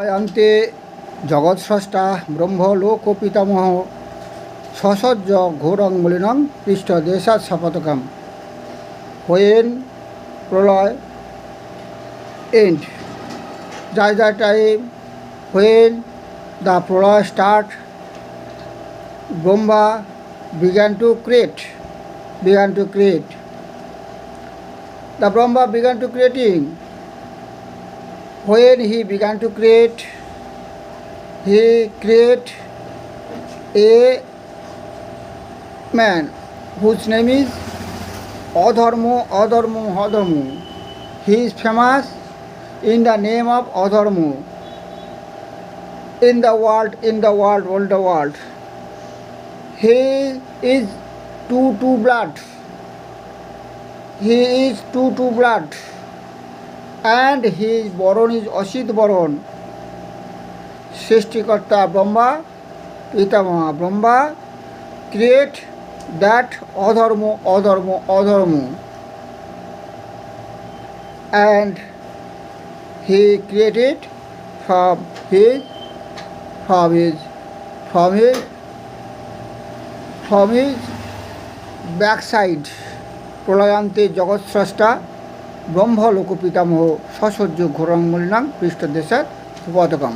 অন্তে জগৎস্রষ্টা ব্রহ্ম লোক পিতামহ সসজ্জ ঘোরং মলিনং পৃষ্ঠদেশাৎ শপথকম। When Pralay end. That time when the prolaya start, Brahma began to create. The Brahma began to creating. When he began to create, he create a man whose name is Adharmo. He is famous in the name of Adharmo in the world. He is two blood. And his Baron is Ashit Baron. Srishtikarta Brahma, Pitamaha Brahma create that Adharmo. And he created from his backside. প্রলয়ান্তে জগৎস্রষ্টা ব্রহ্ম লোক পিতামহ সসজ্জ ঘোরং মলিনাং পৃষ্ঠদেশাৎ শপথকম।